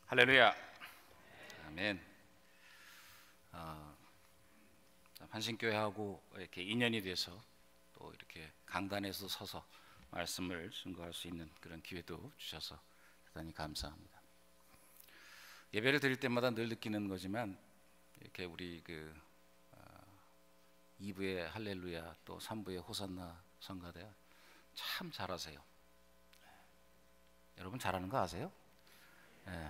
할렐루야. 아멘. 한신교회하고 이렇게 인연이 돼서 또 이렇게 강단에서 서서 말씀을 증거할 수 있는 그런 기회도 주셔서 대단히 감사합니다. 예배를 드릴 때마다 늘 느끼는 거지만 이렇게 우리 2부의 할렐루야 또 3부의 호산나 성가대 참 잘하세요. 여러분 잘하는 거 아세요? 네.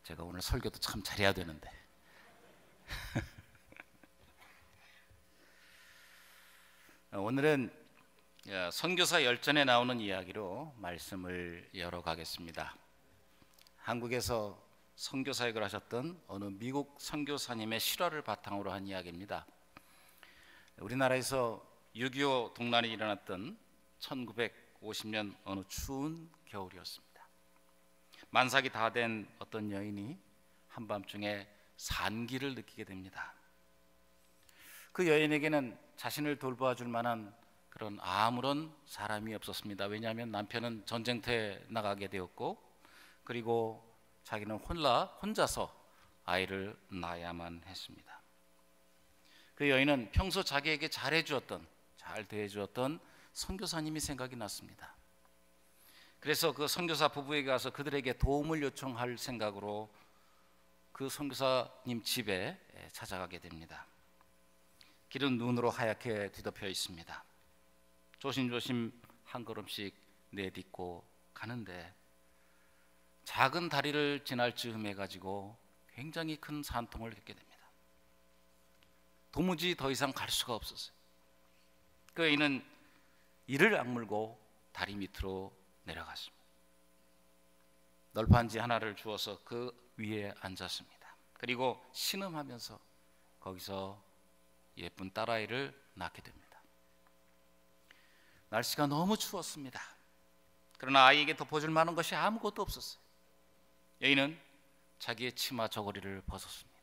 제가 오늘 설교도 참 잘해야 되는데 오늘은 선교사 열전에 나오는 이야기로 말씀을 열어가겠습니다. 한국에서 선교사역을 하셨던 어느 미국 선교사님의 실화를 바탕으로 한 이야기입니다. 우리나라에서 6.25 동란이 일어났던 1950년 어느 추운 겨울이었습니다. 만삭이 다 된 어떤 여인이 한밤중에 산기를 느끼게 됩니다. 그 여인에게는 자신을 돌봐줄 만한 그런 아무런 사람이 없었습니다. 왜냐하면 남편은 전쟁터에 나가게 되었고, 그리고 자기는 혼자서 아이를 낳아야만 했습니다. 그 여인은 평소 자기에게 잘 대해주었던 선교사님이 생각이 났습니다. 그래서 그 선교사 부부에게 가서 그들에게 도움을 요청할 생각으로 그 선교사님 집에 찾아가게 됩니다. 길은 눈으로 하얗게 뒤덮여 있습니다. 조심조심 한 걸음씩 내딛고 가는데 작은 다리를 지날 즈음에 가지고 굉장히 큰 산통을 겪게 됩니다. 도무지 더 이상 갈 수가 없었어요. 그 여인은 이를 악물고 다리 밑으로 내려갔습니다. 널판지 하나를 주어서 그 위에 앉았습니다. 그리고 신음하면서 거기서 예쁜 딸아이를 낳게 됩니다. 날씨가 너무 추웠습니다. 그러나 아이에게 덮어줄 만한 것이 아무것도 없었어요. 여인은 자기의 치마 저고리를 벗었습니다.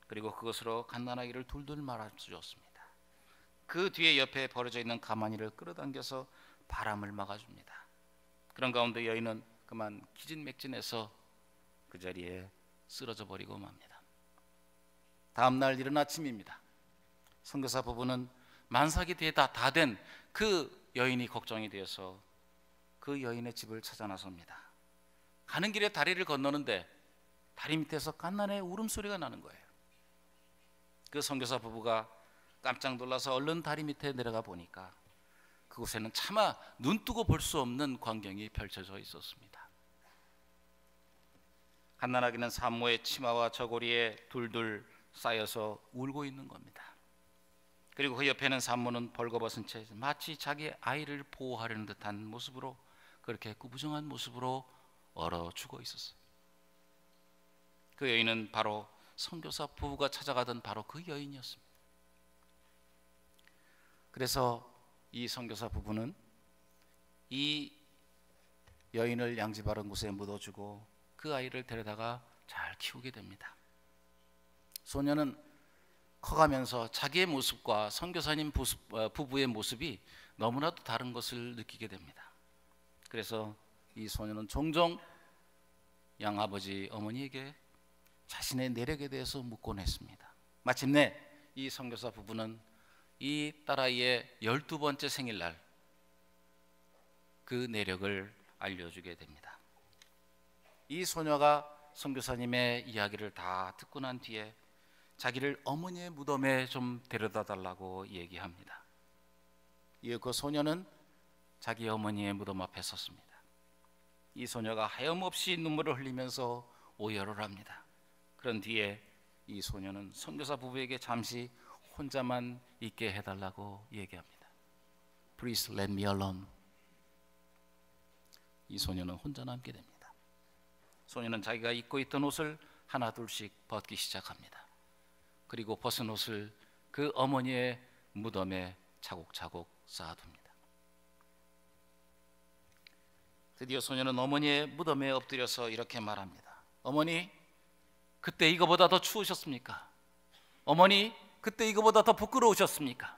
그리고 그것으로 갓난아기를 둘둘 말아주었습니다. 그 뒤에 옆에 버려져 있는 가마니를 끌어당겨서 바람을 막아줍니다. 그런 가운데 여인은 그만 기진맥진해서 그 자리에 쓰러져 버리고 맙니다. 다음 날 이른 아침입니다. 선교사 부부는 만삭이 다 된 그 여인이 걱정이 되어서 그 여인의 집을 찾아 나섭니다. 가는 길에 다리를 건너는데 다리 밑에서 갓난의 울음소리가 나는 거예요. 그 선교사 부부가 깜짝 놀라서 얼른 다리 밑에 내려가 보니까 그곳에는 차마 눈뜨고 볼 수 없는 광경이 펼쳐져 있었습니다. 갓난아기는 산모의 치마와 저고리에 둘둘 쌓여서 울고 있는 겁니다. 그리고 그 옆에는 산모는 벌거벗은 채 마치 자기 아이를 보호하려는 듯한 모습으로 그렇게 구부정한 모습으로 얼어 죽어 있었어요. 그 여인은 바로 선교사 부부가 찾아가던 바로 그 여인이었습니다. 그래서 이 선교사 부부는 이 여인을 양지 바른 곳에 묻어주고 그 아이를 데려다가 잘 키우게 됩니다. 소녀는 커가면서 자기의 모습과 선교사님 부부의 모습이 너무나도 다른 것을 느끼게 됩니다. 그래서 이 소녀는 종종 양아버지 어머니에게 자신의 내력에 대해서 묻곤 했습니다. 마침내 이 선교사 부부는 이 딸아이의 12번째 생일날 그 내력을 알려주게 됩니다. 이 소녀가 선교사님의 이야기를 다 듣고 난 뒤에 자기를 어머니의 무덤에 좀 데려다 달라고 얘기합니다. 이에 그 소녀는 자기 어머니의 무덤 앞에 섰습니다. 이 소녀가 하염없이 눈물을 흘리면서 오열을 합니다. 그런 뒤에 이 소녀는 선교사 부부에게 잠시 혼자만 있게 해달라고 얘기합니다. Please let me alone. 이 소녀는 혼자 남게 됩니다. 소녀는 자기가 입고 있던 옷을 하나 둘씩 벗기 시작합니다. 그리고 벗은 옷을 그 어머니의 무덤에 차곡차곡 쌓아둡니다. 드디어 소녀는 어머니의 무덤에 엎드려서 이렇게 말합니다. 어머니, 그때 이거보다 더 추우셨습니까? 어머니, 그때 이거보다 더 부끄러우셨습니까?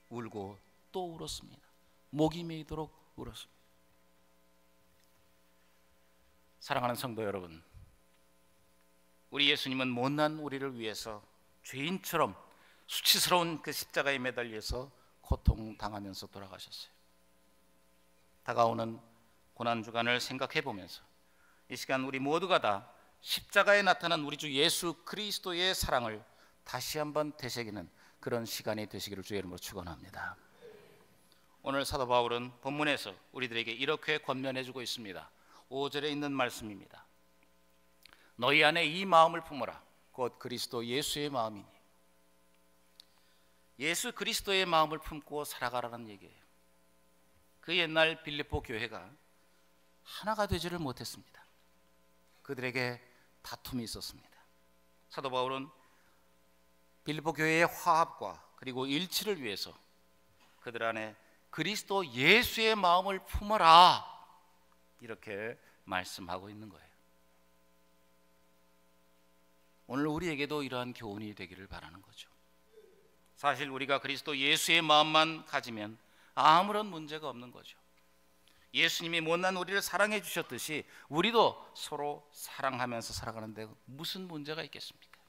울고 또 울었습니다. 목이 메이도록 울었습니다. 사랑하는 성도 여러분, 우리 예수님은 못난 우리를 위해서 죄인처럼 수치스러운 그 십자가에 매달려서 고통당하면서 돌아가셨어요. 다가오는 고난주간을 생각해 보면서 이 시간 우리 모두가 다 십자가에 나타난 우리 주 예수 그리스도의 사랑을 다시 한번 되새기는 그런 시간이 되시기를 주의 이름으로 축원합니다. 오늘 사도 바울은 본문에서 우리들에게 이렇게 권면해 주고 있습니다. 5절에 있는 말씀입니다. 너희 안에 이 마음을 품어라. 곧 그리스도 예수의 마음이니. 예수 그리스도의 마음을 품고 살아가라는 얘기예요. 그 옛날 빌립보 교회가 하나가 되지를 못했습니다. 그들에게 다툼이 있었습니다. 사도 바울은 빌립보 교회의 화합과 그리고 일치를 위해서 그들 안에 그리스도 예수의 마음을 품어라 이렇게 말씀하고 있는 거예요. 오늘 우리에게도 이러한 교훈이 되기를 바라는 거죠. 사실 우리가 그리스도 예수의 마음만 가지면 아무런 문제가 없는 거죠. 예수님이 못난 우리를 사랑해 주셨듯이 우리도 서로 사랑하면서 살아가는데 무슨 문제가 있겠습니까?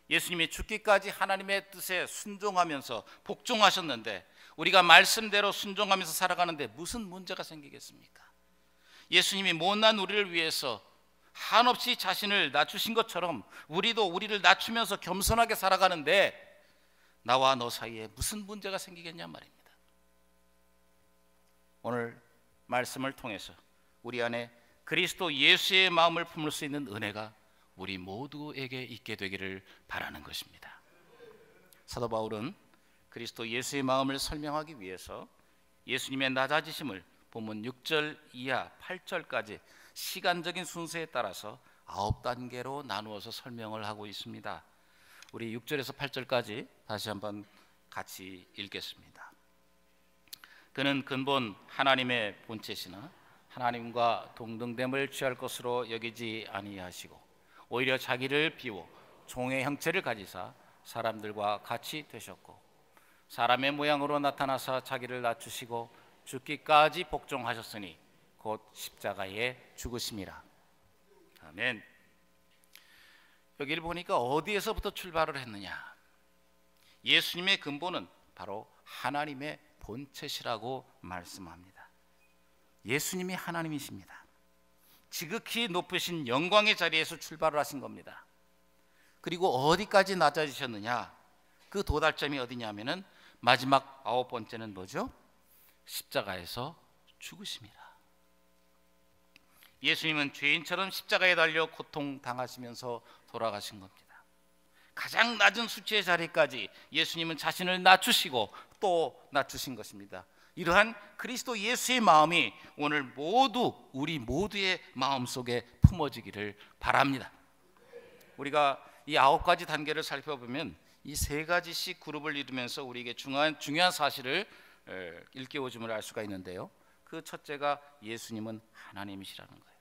예수님이 죽기까지 하나님의 뜻에 순종하면서 복종하셨는데 우리가 말씀대로 순종하면서 살아가는데 무슨 문제가 생기겠습니까? 예수님이 못난 우리를 위해서 한없이 자신을 낮추신 것처럼 우리도 우리를 낮추면서 겸손하게 살아가는데 나와 너 사이에 무슨 문제가 생기겠냐 말입니다. 오늘 말씀을 통해서 우리 안에 그리스도 예수의 마음을 품을 수 있는 은혜가 우리 모두에게 있게 되기를 바라는 것입니다. 사도 바울은 그리스도 예수의 마음을 설명하기 위해서 예수님의 낮아지심을 본문 6절 이하 8절까지 시간적인 순서에 따라서 9단계로 나누어서 설명을 하고 있습니다. 우리 6절에서 8절까지 다시 한번 같이 읽겠습니다. 그는 근본 하나님의 본체시나 하나님과 동등됨을 취할 것으로 여기지 아니하시고 오히려 자기를 비워 종의 형체를 가지사 사람들과 같이 되셨고 사람의 모양으로 나타나사 자기를 낮추시고 죽기까지 복종하셨으니 곧 십자가에 죽으심이라. 아멘. 여기를 보니까 어디에서부터 출발을 했느냐? 예수님의 근본은 바로 하나님의 본체시라고 말씀합니다. 예수님이 하나님이십니다. 지극히 높으신 영광의 자리에서 출발을 하신 겁니다. 그리고 어디까지 낮아지셨느냐? 그 도달점이 어디냐면은 마지막 9번째는 뭐죠? 십자가에서 죽으심이라. 예수님은 죄인처럼 십자가에 달려 고통당하시면서 돌아가신 겁니다. 가장 낮은 수치의 자리까지 예수님은 자신을 낮추시고 또 낮추신 것입니다. 이러한 그리스도 예수의 마음이 오늘 모두 우리 모두의 마음속에 품어지기를 바랍니다. 우리가 이 9가지 단계를 살펴보면 이 3가지씩 그룹을 이루면서 우리에게 중요한 사실을 일깨워줌을 알 수가 있는데요. 그 첫째가 예수님은 하나님이시라는 거예요.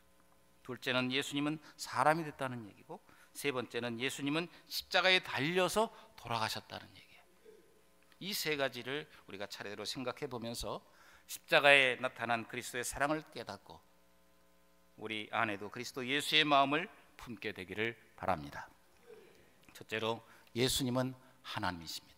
둘째는 예수님은 사람이 됐다는 얘기고, 세 번째는 예수님은 십자가에 달려서 돌아가셨다는 얘기예요. 이 3가지를 우리가 차례대로 생각해 보면서 십자가에 나타난 그리스도의 사랑을 깨닫고 우리 안에도 그리스도 예수의 마음을 품게 되기를 바랍니다. 첫째로 예수님은 하나님이십니다.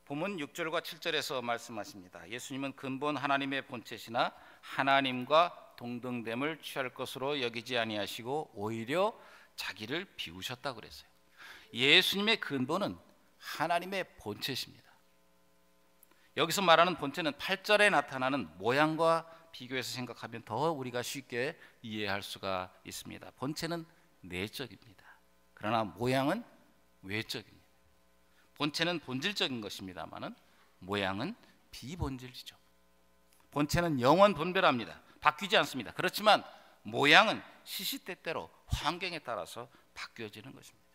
본문 6절과 7절에서 말씀하십니다. 예수님은 근본 하나님의 본체시나 하나님과 동등됨을 취할 것으로 여기지 아니하시고 오히려 자기를 비우셨다고 그랬어요. 예수님의 근본은 하나님의 본체십니다. 여기서 말하는 본체는 8절에 나타나는 모양과 비교해서 생각하면 더 우리가 쉽게 이해할 수가 있습니다. 본체는 내적입니다. 그러나 모양은 외적입니다. 본체는 본질적인 것입니다만은 모양은 비본질이죠. 본체는 영원 분별합니다. 바뀌지 않습니다. 그렇지만 모양은 시시때때로 환경에 따라서 바뀌어지는 것입니다.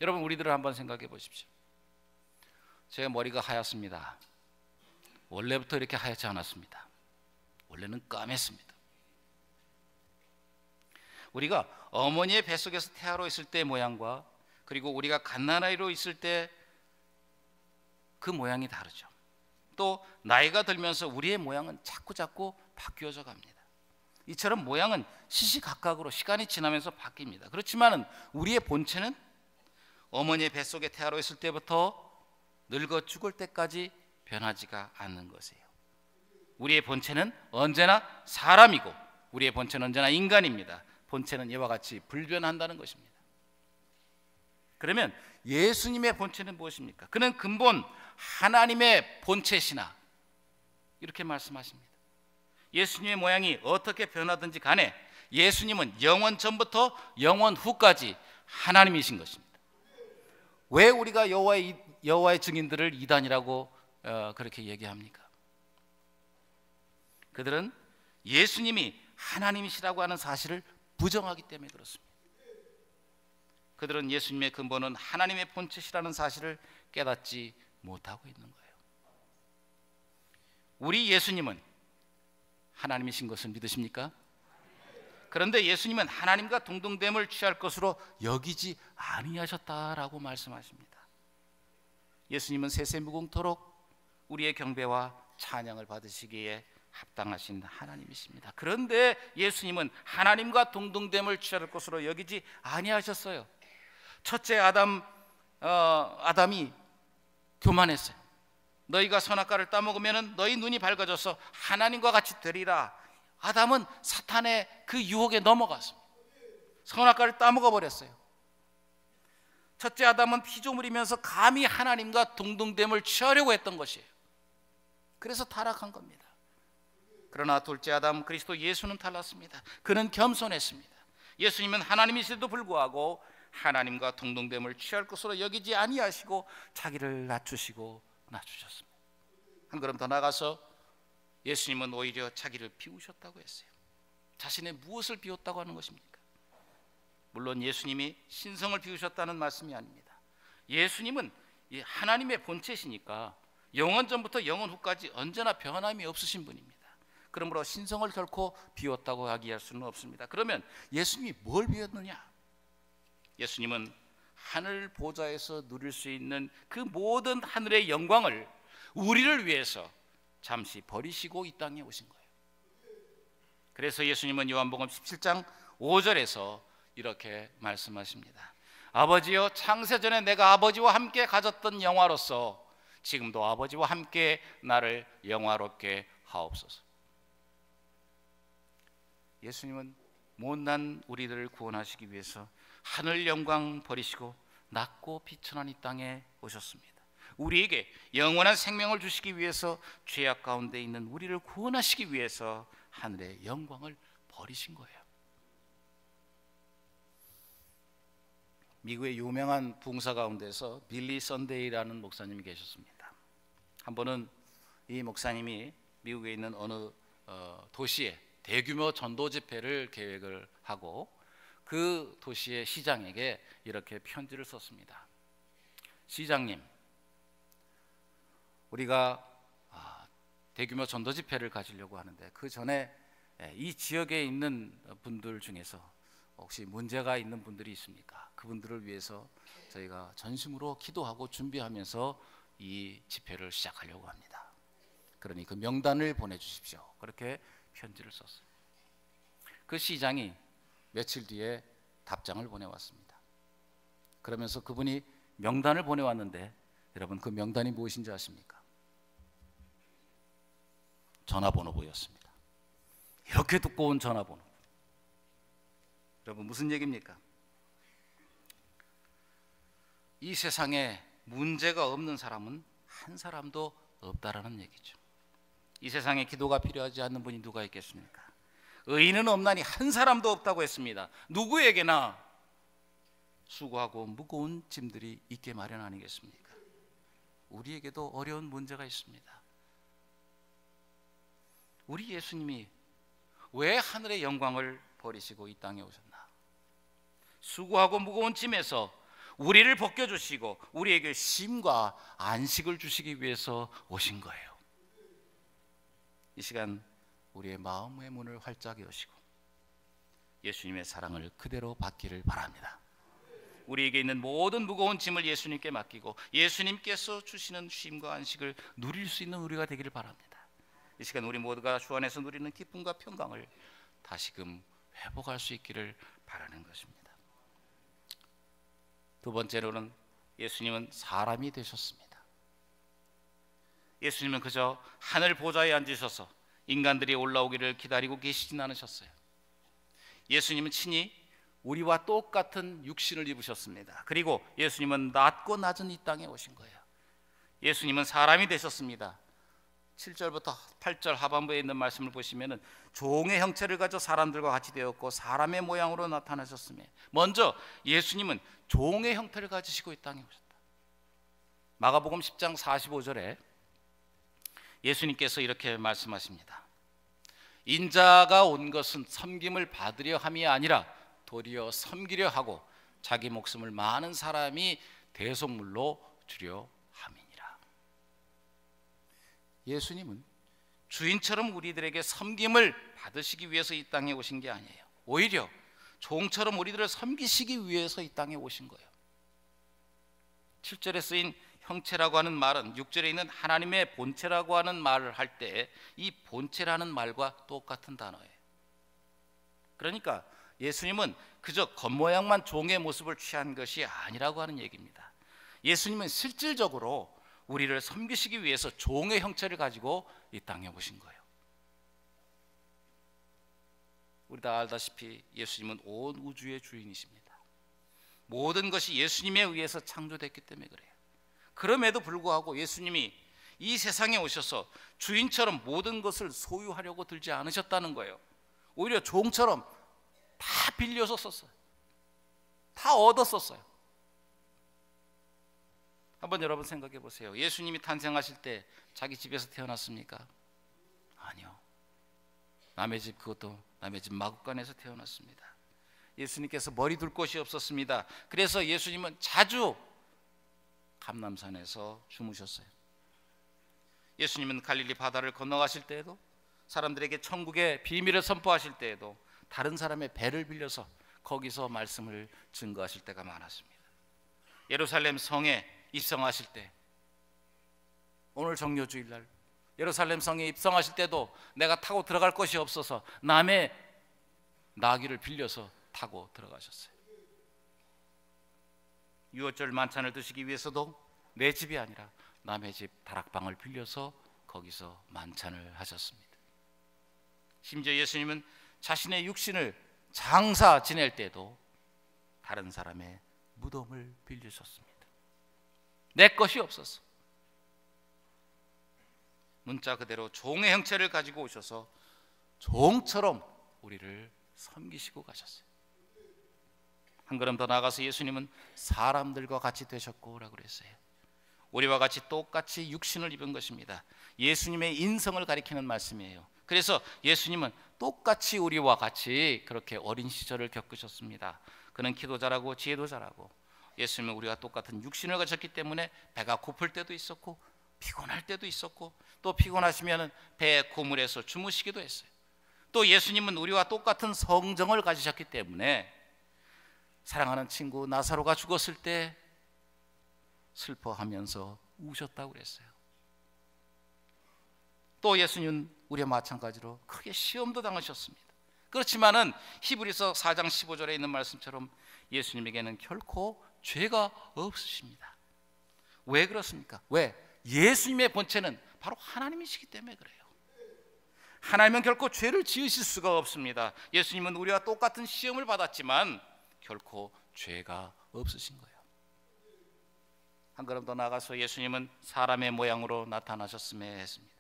여러분, 우리들을 한번 생각해 보십시오. 제 머리가 하얗습니다. 원래부터 이렇게 하얗지 않았습니다. 원래는 까맸습니다. 우리가 어머니의 뱃속에서 태아로 있을 때 모양과 그리고 우리가 갓난아이로 있을 때 그 모양이 다르죠. 또 나이가 들면서 우리의 모양은 자꾸 바뀌어져 갑니다. 이처럼 모양은 시시각각으로 시간이 지나면서 바뀝니다. 그렇지만은 우리의 본체는 어머니의 뱃속에 태아로 있을 때부터 늙어 죽을 때까지 변하지가 않는 것이에요. 우리의 본체는 언제나 사람이고 우리의 본체는 언제나 인간입니다. 본체는 이와 같이 불변한다는 것입니다. 그러면 예수님의 본체는 무엇입니까? 그는 근본 하나님의 본체시나 이렇게 말씀하십니다. 예수님의 모양이 어떻게 변하든지 간에 예수님은 영원 전부터 영원 후까지 하나님이신 것입니다. 왜 우리가 여호와의 증인들을 이단이라고 그렇게 얘기합니까? 그들은 예수님이 하나님이시라고 하는 사실을 부정하기 때문에 그렇습니다. 그들은 예수님의 근본은 하나님의 본체시라는 사실을 깨닫지 못하고 있는 거예요. 우리 예수님은 하나님이신 것을 믿으십니까? 그런데 예수님은 하나님과 동등됨을 취할 것으로 여기지 아니하셨다라고 말씀하십니다. 예수님은 세세무궁토록 우리의 경배와 찬양을 받으시기에 합당하신 하나님이십니다. 그런데 예수님은 하나님과 동등됨을 취할 것으로 여기지 아니하셨어요. 첫째 아담이 교만했어요. 너희가 선악과를 따먹으면 너희 눈이 밝아져서 하나님과 같이 되리라. 아담은 사탄의 그 유혹에 넘어갔습니다. 선악과를 따먹어 버렸어요. 첫째 아담은 피조물이면서 감히 하나님과 동등됨을 취하려고 했던 것이에요. 그래서 타락한 겁니다. 그러나 둘째 아담 그리스도 예수는 달랐습니다. 그는 겸손했습니다. 예수님은 하나님이시도 불구하고 하나님과 동등됨을 취할 것으로 여기지 아니하시고 자기를 낮추셨습니다. 한 걸음 더 나가서 예수님은 오히려 자기를 비우셨다고 했어요. 자신의 무엇을 비웠다고 하는 것입니까? 물론 예수님이 신성을 비우셨다는 말씀이 아닙니다. 예수님은 하나님의 본체시니까 영원 전부터 영원 후까지 언제나 변함이 없으신 분입니다. 그러므로 신성을 결코 비웠다고 이야기할 수는 없습니다. 그러면 예수님이 뭘 비웠느냐? 예수님은 하늘 보좌에서 누릴 수 있는 그 모든 하늘의 영광을 우리를 위해서 잠시 버리시고 이 땅에 오신 거예요. 그래서 예수님은 요한복음 17장 5절에서 이렇게 말씀하십니다. 아버지여, 창세전에 내가 아버지와 함께 가졌던 영화로서 지금도 아버지와 함께 나를 영화롭게 하옵소서. 예수님은 못난 우리들을 구원하시기 위해서 하늘 영광 버리시고 낮고 비천한 이 땅에 오셨습니다. 우리에게 영원한 생명을 주시기 위해서 죄악 가운데 있는 우리를 구원하시기 위해서 하늘의 영광을 버리신 거예요. 미국의 유명한 부흥사 가운데서 빌리 선데이라는 목사님이 계셨습니다. 한 번은 이 목사님이 미국에 있는 어느 도시에 대규모 전도 집회를 계획을 하고 그 도시의 시장에게 이렇게 편지를 썼습니다. 시장님, 우리가 대규모 전도 집회를 가지려고 하는데 그 전에 이 지역에 있는 분들 중에서 혹시 문제가 있는 분들이 있습니까? 그분들을 위해서 저희가 전심으로 기도하고 준비하면서 이 집회를 시작하려고 합니다. 그러니 그 명단을 보내주십시오. 그렇게 편지를 썼어요. 그 시장이 며칠 뒤에 답장을 보내왔습니다. 그러면서 그분이 명단을 보내왔는데 여러분 그 명단이 무엇인지 아십니까? 전화번호부였습니다. 이렇게 두꺼운 전화번호. 여러분 무슨 얘기입니까? 이 세상에 문제가 없는 사람은 한 사람도 없다라는 얘기죠. 이 세상에 기도가 필요하지 않는 분이 누가 있겠습니까? 의인은 없나니 한 사람도 없다고 했습니다. 누구에게나 수고하고 무거운 짐들이 있게 마련 아니겠습니까? 우리에게도 어려운 문제가 있습니다. 우리 예수님이 왜 하늘의 영광을 버리시고 이 땅에 오셨나? 수고하고 무거운 짐에서 우리를 벗겨주시고 우리에게 쉼과 안식을 주시기 위해서 오신 거예요. 이 시간 우리의 마음의 문을 활짝 여시고 예수님의 사랑을 그대로 받기를 바랍니다. 우리에게 있는 모든 무거운 짐을 예수님께 맡기고 예수님께서 주시는 쉼과 안식을 누릴 수 있는 우리가 되기를 바랍니다. 이 시간 우리 모두가 주 안에서 누리는 기쁨과 평강을 다시금 회복할 수 있기를 바라는 것입니다. 두 번째로는 예수님은 사람이 되셨습니다. 예수님은 그저 하늘 보좌에 앉으셔서 인간들이 올라오기를 기다리고 계시진 않으셨어요. 예수님은 친히 우리와 똑같은 육신을 입으셨습니다. 그리고 예수님은 낮고 낮은 이 땅에 오신 거예요. 예수님은 사람이 되셨습니다. 7절부터 8절 하반부에 있는 말씀을 보시면 종의 형체를 가져 사람들과 같이 되었고 사람의 모양으로 나타나셨으며, 먼저 예수님은 종의 형태를 가지시고 이 땅에 오셨다. 마가복음 10장 45절에 예수님께서 이렇게 말씀하십니다. 인자가 온 것은 섬김을 받으려 함이 아니라 도리어 섬기려 하고 자기 목숨을 많은 사람이 대속물로 주려 함이니라. 예수님은 주인처럼 우리들에게 섬김을 받으시기 위해서 이 땅에 오신 게 아니에요. 오히려 종처럼 우리들을 섬기시기 위해서 이 땅에 오신 거예요. 7절에 쓰인 형체라고 하는 말은 6절에 있는 하나님의 본체라고 하는 말을 할 때 이 본체라는 말과 똑같은 단어예요. 그러니까 예수님은 그저 겉모양만 종의 모습을 취한 것이 아니라고 하는 얘기입니다. 예수님은 실질적으로 우리를 섬기시기 위해서 종의 형체를 가지고 이 땅에 오신 거예요. 우리 다 알다시피 예수님은 온 우주의 주인이십니다. 모든 것이 예수님에 의해서 창조됐기 때문에 그래요. 그럼에도 불구하고 예수님이 이 세상에 오셔서 주인처럼 모든 것을 소유하려고 들지 않으셨다는 거예요. 오히려 종처럼 다 빌려서 썼어요. 다 얻어 썼어요. 한번 여러분 생각해 보세요. 예수님이 탄생하실 때 자기 집에서 태어났습니까? 아니요. 남의 집, 그것도 남의 집 마구간에서 태어났습니다. 예수님께서 머리 둘 곳이 없었습니다. 그래서 예수님은 자주 감람산에서 주무셨어요. 예수님은 갈릴리 바다를 건너가실 때에도, 사람들에게 천국의 비밀을 선포하실 때에도 다른 사람의 배를 빌려서 거기서 말씀을 증거하실 때가 많았습니다. 예루살렘 성에 입성하실 때, 오늘 정료주일날 예루살렘 성에 입성하실 때도 내가 타고 들어갈 것이 없어서 남의 나귀를 빌려서 타고 들어가셨어요. 유월절 만찬을 드시기 위해서도 내 집이 아니라 남의 집 다락방을 빌려서 거기서 만찬을 하셨습니다. 심지어 예수님은 자신의 육신을 장사 지낼 때도 다른 사람의 무덤을 빌리셨습니다. 내 것이 없어서. 문자 그대로 종의 형체를 가지고 오셔서 종처럼 우리를 섬기시고 가셨어요. 한 걸음 더 나아가서 예수님은 사람들과 같이 되셨고 라고 그랬어요. 우리와 같이 똑같이 육신을 입은 것입니다. 예수님의 인성을 가리키는 말씀이에요. 그래서 예수님은 똑같이 우리와 같이 그렇게 어린 시절을 겪으셨습니다. 그는 키도 잘하고 지혜도 잘하고, 예수님은 우리가 똑같은 육신을 가졌기 때문에 배가 고플 때도 있었고 피곤할 때도 있었고, 또 피곤하시면 배에 고물에서 주무시기도 했어요. 또 예수님은 우리와 똑같은 성정을 가지셨기 때문에 사랑하는 친구 나사로가 죽었을 때 슬퍼하면서 우셨다고 그랬어요. 또 예수님은 우리와 마찬가지로 크게 시험도 당하셨습니다. 그렇지만은 히브리서 4장 15절에 있는 말씀처럼 예수님에게는 결코 죄가 없으십니다. 왜 그렇습니까? 왜? 예수님의 본체는 바로 하나님이시기 때문에 그래요. 하나님은 결코 죄를 지으실 수가 없습니다. 예수님은 우리와 똑같은 시험을 받았지만 결코 죄가 없으신 거예요. 한 걸음 더 나아가서 예수님은 사람의 모양으로 나타나셨음에 했습니다.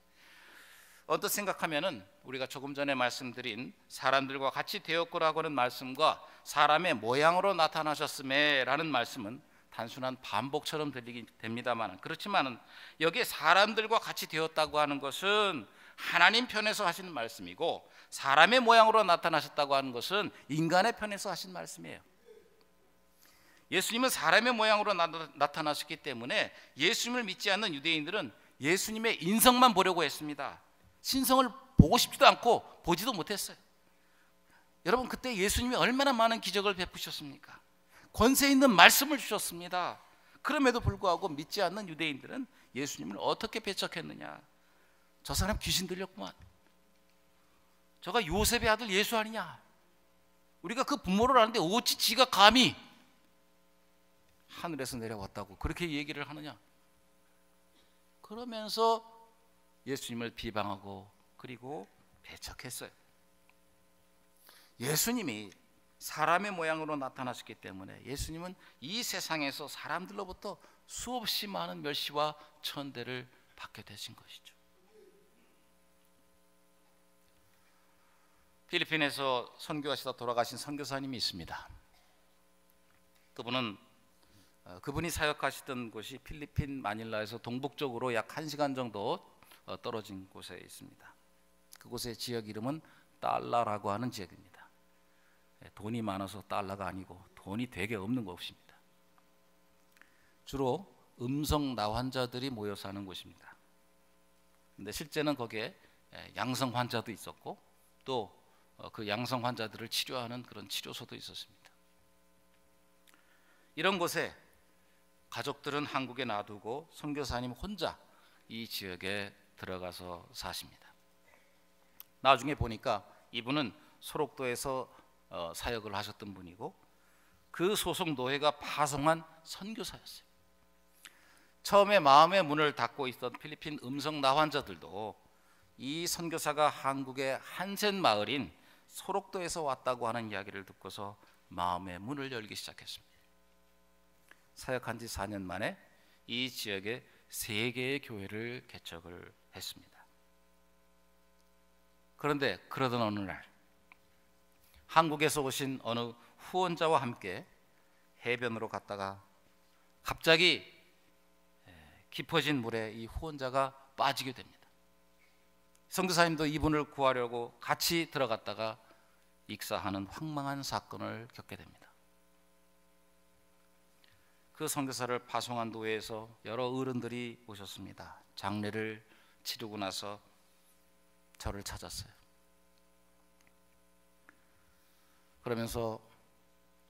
언뜻 생각하면은 우리가 조금 전에 말씀드린 사람들과 같이 되었고라고 하는 말씀과 사람의 모양으로 나타나셨음에 라는 말씀은 단순한 반복처럼 들리게 됩니다만, 그렇지만은 여기에 사람들과 같이 되었다고 하는 것은 하나님 편에서 하시는 말씀이고, 사람의 모양으로 나타나셨다고 하는 것은 인간의 편에서 하신 말씀이에요. 예수님은 사람의 모양으로 나타나셨기 때문에 예수님을 믿지 않는 유대인들은 예수님의 인성만 보려고 했습니다. 신성을 보고 싶지도 않고 보지도 못했어요. 여러분, 그때 예수님이 얼마나 많은 기적을 베푸셨습니까? 권세 있는 말씀을 주셨습니다. 그럼에도 불구하고 믿지 않는 유대인들은 예수님을 어떻게 배척했느냐? 저 사람 귀신 들렸구만. 저가 요셉의 아들 예수 아니냐? 우리가 그 부모를 아는데 어찌 지가 감히 하늘에서 내려왔다고 그렇게 얘기를 하느냐? 그러면서 예수님을 비방하고 그리고 배척했어요. 예수님이 사람의 모양으로 나타나셨기 때문에 예수님은 이 세상에서 사람들로부터 수없이 많은 멸시와 천대를 받게 되신 것이죠. 필리핀에서 선교하시다 돌아가신 선교사님이 있습니다. 그분이 사역하시던 곳이 필리핀 마닐라에서 동북쪽으로 약 1시간 정도 떨어진 곳에 있습니다. 그곳의 지역 이름은 달라라고 하는 지역입니다. 돈이 많아서 달러가 아니고 돈이 되게 없는 곳입니다. 주로 음성 나환자들이 모여 사는 곳입니다. 근데 실제는 거기에 양성 환자도 있었고 또 그 양성 환자들을 치료하는 그런 치료소도 있었습니다. 이런 곳에 가족들은 한국에 놔두고 선교사님 혼자 이 지역에 들어가서 사십니다. 나중에 보니까 이분은 소록도에서 사역을 하셨던 분이고 그 소속 노회가 파송한 선교사였어요. 처음에 마음의 문을 닫고 있던 필리핀 음성 나환자들도 이 선교사가 한국의 한센 마을인 소록도에서 왔다고 하는 이야기를 듣고서 마음의 문을 열기 시작했습니다. 사역한 지 4년 만에 이 지역에 3개의 교회를 개척을 했습니다. 그런데 그러던 어느 날 한국에서 오신 어느 후원자와 함께 해변으로 갔다가 갑자기 깊어진 물에 이 후원자가 빠지게 됩니다. 선교사님도 이분을 구하려고 같이 들어갔다가 익사하는 황망한 사건을 겪게 됩니다. 그 선교사를 파송한 노회에서 여러 어른들이 오셨습니다. 장례를 치르고 나서 저를 찾았어요. 그러면서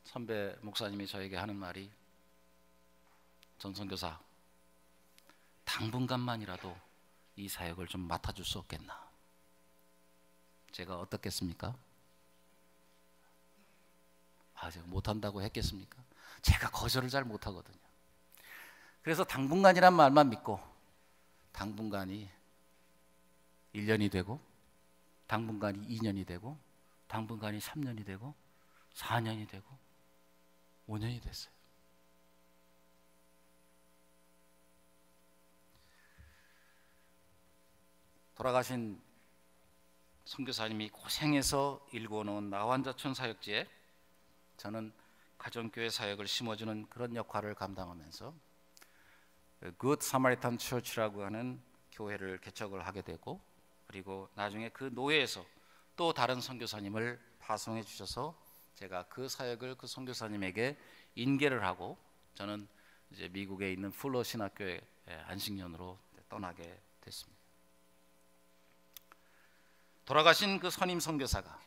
선배 목사님이 저에게 하는 말이, 전 선교사, 당분간만이라도 이 사역을 좀 맡아줄 수 없겠나? 제가 어떻겠습니까? 제가 못한다고 했겠습니까? 제가 거절을 잘 못하거든요. 그래서 당분간이란 말만 믿고 당분간이 1년이 되고 당분간이 2년이 되고 당분간이 3년이 되고 4년이 되고 5년이 됐어요. 돌아가신 선교사님이 고생해서 일궈놓은 나환자촌 사역지에 저는 가정교회 사역을 심어주는 그런 역할을 감당하면서 Good Samaritan Church라고 하는 교회를 개척을 하게 되고, 그리고 나중에 그 노예에서 또 다른 선교사님을 파송해 주셔서 제가 그 사역을 그 선교사님에게 인계를 하고 저는 이제 미국에 있는 풀러 신학교의 안식년으로 떠나게 됐습니다. 돌아가신 그 선임 선교사가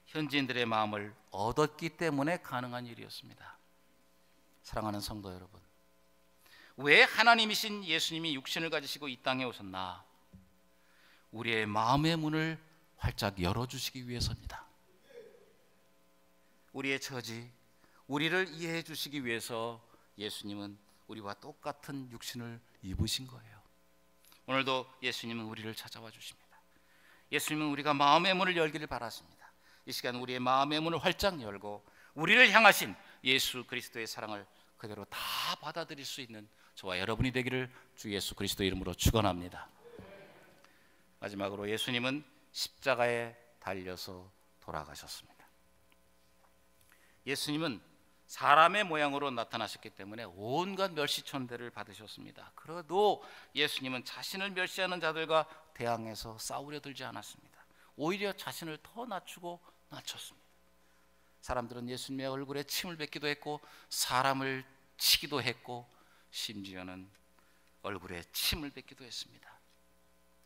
현지인들의 마음을 얻었기 때문에 가능한 일이었습니다. 사랑하는 성도 여러분, 왜 하나님이신 예수님이 육신을 가지시고 이 땅에 오셨나? 우리의 마음의 문을 활짝 열어주시기 위해서입니다. 우리의 처지, 우리를 이해해 주시기 위해서 예수님은 우리와 똑같은 육신을 입으신 거예요. 오늘도 예수님은 우리를 찾아와 주십니다. 예수님은 우리가 마음의 문을 열기를 바라십니다. 이 시간 우리의 마음의 문을 활짝 열고 우리를 향하신 예수 그리스도의 사랑을 그대로 다 받아들일 수 있는 저와 여러분이 되기를 주 예수 그리스도 이름으로 축원합니다. 마지막으로 예수님은 십자가에 달려서 돌아가셨습니다. 예수님은 사람의 모양으로 나타나셨기 때문에 온갖 멸시천대를 받으셨습니다. 그래도 예수님은 자신을 멸시하는 자들과 대항해서 싸우려 들지 않았습니다. 오히려 자신을 더 낮추고 낮췄습니다. 사람들은 예수님의 얼굴에 침을 뱉기도 했고 사람을 치기도 했고 심지어는 얼굴에 침을 뱉기도 했습니다.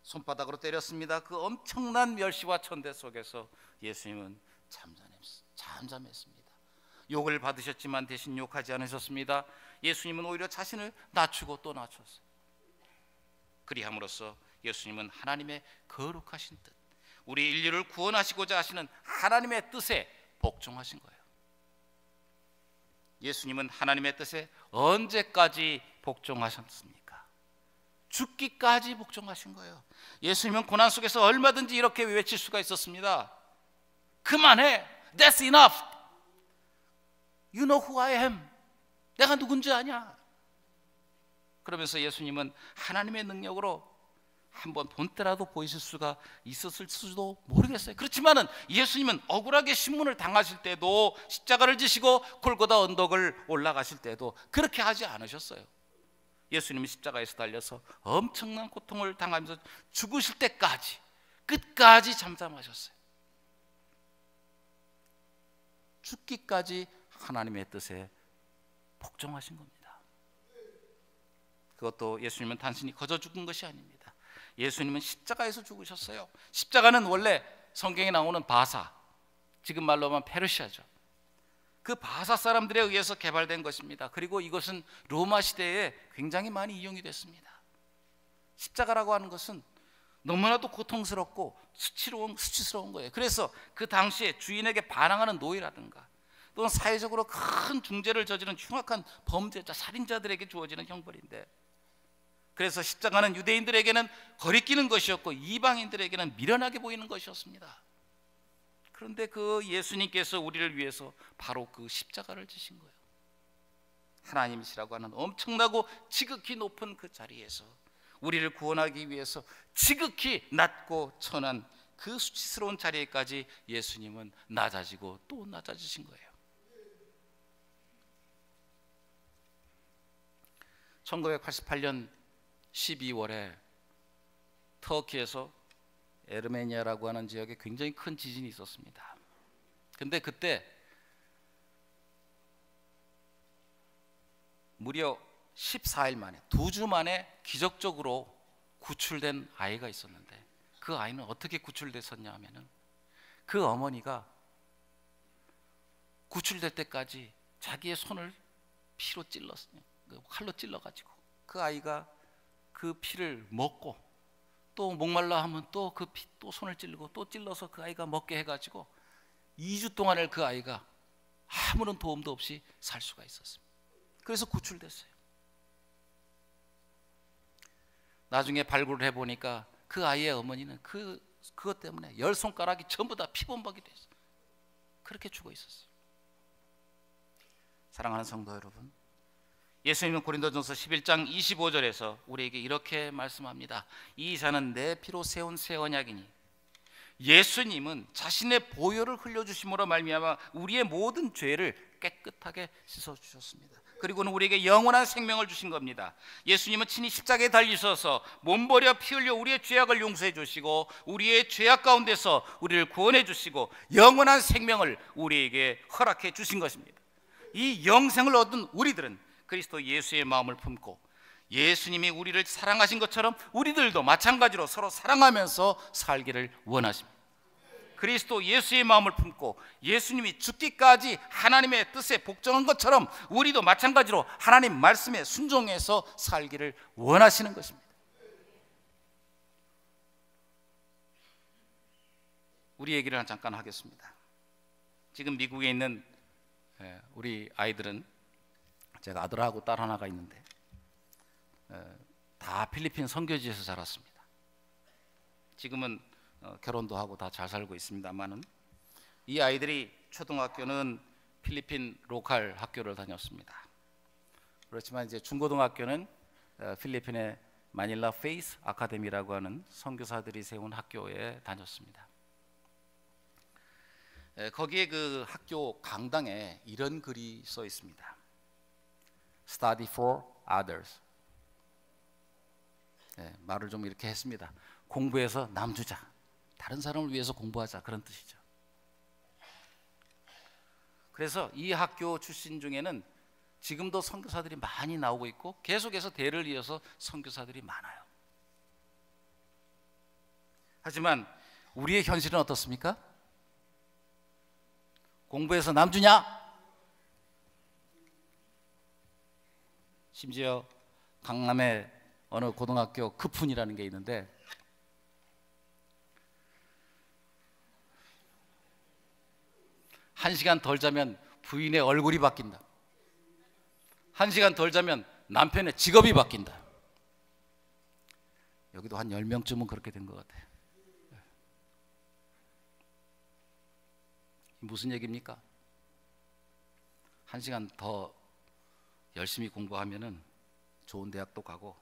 손바닥으로 때렸습니다. 그 엄청난 멸시와 천대 속에서 예수님은 잠잠했습니다. 욕을 받으셨지만 대신 욕하지 않으셨습니다. 예수님은 오히려 자신을 낮추고 또 낮췄어요. 그리함으로써 예수님은 하나님의 거룩하신 뜻, 우리 인류를 구원하시고자 하시는 하나님의 뜻에 복종하신 거예요. 예수님은 하나님의 뜻에 언제까지 복종하셨습니까? 죽기까지 복종하신 거예요. 예수님은 고난 속에서 얼마든지 이렇게 외칠 수가 있었습니다. 그만해, that's enough, you know who I am, 내가 누군지 아냐. 그러면서 예수님은 하나님의 능력으로 한번 본때라도 보이실 수가 있었을 수도 모르겠어요. 그렇지만은 예수님은 억울하게 신문을 당하실 때도, 십자가를 지시고 골고다 언덕을 올라가실 때도 그렇게 하지 않으셨어요. 예수님은 십자가에서 달려서 엄청난 고통을 당하면서 죽으실 때까지, 끝까지 잠잠하셨어요. 죽기까지 하나님의 뜻에 복종하신 겁니다. 그것도 예수님은 단순히 거저 죽은 것이 아닙니다. 예수님은 십자가에서 죽으셨어요. 십자가는 원래 성경에 나오는 바사, 지금 말로 하면 페르시아죠. 그 바사 사람들에 의해서 개발된 것입니다. 그리고 이것은 로마 시대에 굉장히 많이 이용이 됐습니다. 십자가라고 하는 것은 너무나도 고통스럽고 수치스러운 거예요. 그래서 그 당시에 주인에게 반항하는 노예라든가 또는 사회적으로 큰 중죄를 저지른 흉악한 범죄자, 살인자들에게 주어지는 형벌인데, 그래서 십자가는 유대인들에게는 거리끼는 것이었고 이방인들에게는 미련하게 보이는 것이었습니다. 그런데 그 예수님께서 우리를 위해서 바로 그 십자가를 지신 거예요. 하나님이시라고 하는 엄청나고 지극히 높은 그 자리에서 우리를 구원하기 위해서 지극히 낮고 천한 그 수치스러운 자리에까지 예수님은 낮아지고 또 낮아지신 거예요. 1988년 12월에 터키에서 에르메니아라고 하는 지역에 굉장히 큰 지진이 있었습니다. 근데 그때 무려 14일 만에, 2주 만에 기적적으로 구출된 아이가 있었는데, 그 아이는 어떻게 구출됐었냐 하면은 그 어머니가 구출될 때까지 자기의 손을 피로 찔렀어요. 칼로 찔러가지고 그 아이가 그 피를 먹고, 또 목말라 하면 또 그 피 또 손을 찔르고 또 찔러서 그 아이가 먹게 해가지고 2주 동안을 그 아이가 아무런 도움도 없이 살 수가 있었습니다. 그래서 구출됐어요. 나중에 발굴을 해보니까 그 아이의 어머니는 그것 때문에 10손가락이 전부 다 피범벅이 됐어요. 그렇게 죽어 있었어요. 사랑하는 성도 여러분, 예수님은 고린도전서 11장 25절에서 우리에게 이렇게 말씀합니다. 이 잔은 내 피로 세운 새 언약이니, 예수님은 자신의 보혈을 흘려주심으로 말미암아 우리의 모든 죄를 깨끗하게 씻어주셨습니다. 그리고는 우리에게 영원한 생명을 주신 겁니다. 예수님은 친히 십자가에 달리셔서 몸버려 피 흘려 우리의 죄악을 용서해 주시고 우리의 죄악 가운데서 우리를 구원해 주시고 영원한 생명을 우리에게 허락해 주신 것입니다. 이 영생을 얻은 우리들은 그리스도 예수의 마음을 품고 예수님이 우리를 사랑하신 것처럼 우리들도 마찬가지로 서로 사랑하면서 살기를 원하십니다. 그리스도 예수의 마음을 품고 예수님이 죽기까지 하나님의 뜻에 복종한 것처럼 우리도 마찬가지로 하나님 말씀에 순종해서 살기를 원하시는 것입니다. 우리 얘기를 잠깐 하겠습니다. 지금 미국에 있는 우리 아이들은, 제가 아들하고 딸 하나가 있는데 다 필리핀 선교지에서 자랐습니다. 지금은 결혼도 하고 다 잘 살고 있습니다만은 이 아이들이 초등학교는 필리핀 로컬 학교를 다녔습니다. 그렇지만 이제 중고등학교는 필리핀의 마닐라 페이스 아카데미라고 하는 선교사들이 세운 학교에 다녔습니다. 거기에 그 학교 강당에 이런 글이 써 있습니다. Study for others. 말을 좀 이렇게 했습니다. 공부해서 남주자, 다른 사람을 위해서 공부하자, 그런 뜻이죠. 그래서 이 학교 출신 중에는 지금도 선교사들이 많이 나오고 있고 계속해서 대를 이어서 선교사들이 많아요. 하지만 우리의 현실은 어떻습니까? 공부해서 남주냐? 심지어 강남에 어느 고등학교 크푼이라는 게 있는데, 1시간 덜 자면 부인의 얼굴이 바뀐다. 1시간 덜 자면 남편의 직업이 바뀐다. 여기도 한 10명쯤은 그렇게 된 것 같아요. 무슨 얘기입니까? 1시간 더 열심히 공부하면은 좋은 대학도 가고,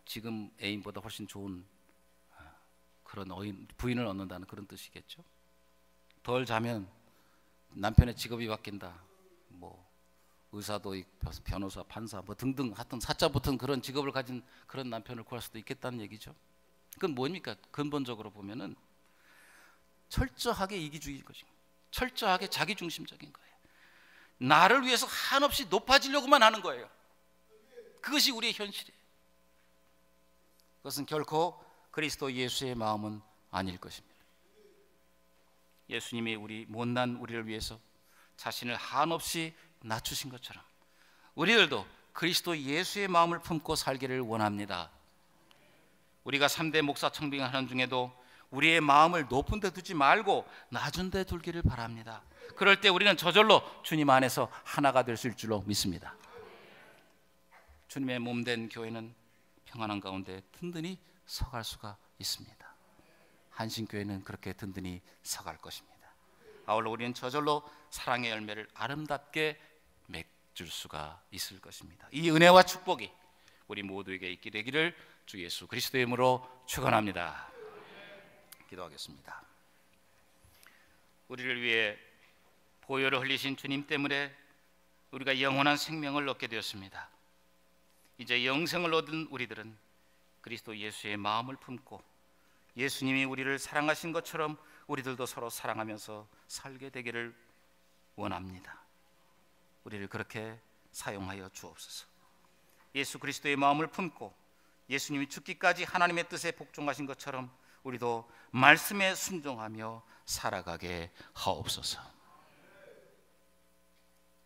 지금 애인보다 훨씬 좋은 그런 부인을 얻는다는 그런 뜻이겠죠. 덜 자면 남편의 직업이 바뀐다. 뭐 의사도 변호사, 판사 뭐 등등 하여튼 사자 붙은 그런 직업을 가진 그런 남편을 구할 수도 있겠다는 얘기죠. 그건 뭡니까? 근본적으로 보면은 철저하게 이기주의인 것입니다. 철저하게 자기중심적인 거예요. 나를 위해서 한없이 높아지려고만 하는 거예요. 그것이 우리의 현실이에요. 그것은 결코 그리스도 예수의 마음은 아닐 것입니다. 예수님이 못난 우리를 위해서 자신을 한없이 낮추신 것처럼 우리들도 그리스도 예수의 마음을 품고 살기를 원합니다. 우리가 3대 목사 청빙하는 중에도 우리의 마음을 높은 데 두지 말고 낮은 데 둘기를 바랍니다. 그럴 때 우리는 저절로 주님 안에서 하나가 될 수 있을 줄로 믿습니다. 주님의 몸된 교회는 평안한 가운데 든든히 서갈 수가 있습니다. 한신교회는 그렇게 든든히 서갈 것입니다. 아울러 우리는 저절로 사랑의 열매를 아름답게 맺을 수가 있을 것입니다. 이 은혜와 축복이 우리 모두에게 있게 되기를 주 예수 그리스도의 이름으로 축원합니다. 기도하겠습니다. 우리를 위해 보혈을 흘리신 주님 때문에 우리가 영원한 생명을 얻게 되었습니다. 이제 영생을 얻은 우리들은 그리스도 예수의 마음을 품고 예수님이 우리를 사랑하신 것처럼 우리들도 서로 사랑하면서 살게 되기를 원합니다. 우리를 그렇게 사용하여 주옵소서. 예수 그리스도의 마음을 품고 예수님이 죽기까지 하나님의 뜻에 복종하신 것처럼 우리도 말씀에 순종하며 살아가게 하옵소서.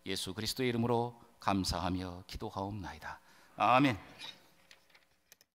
예수 그리스도의 이름으로 감사하며 기도하옵나이다. 아멘.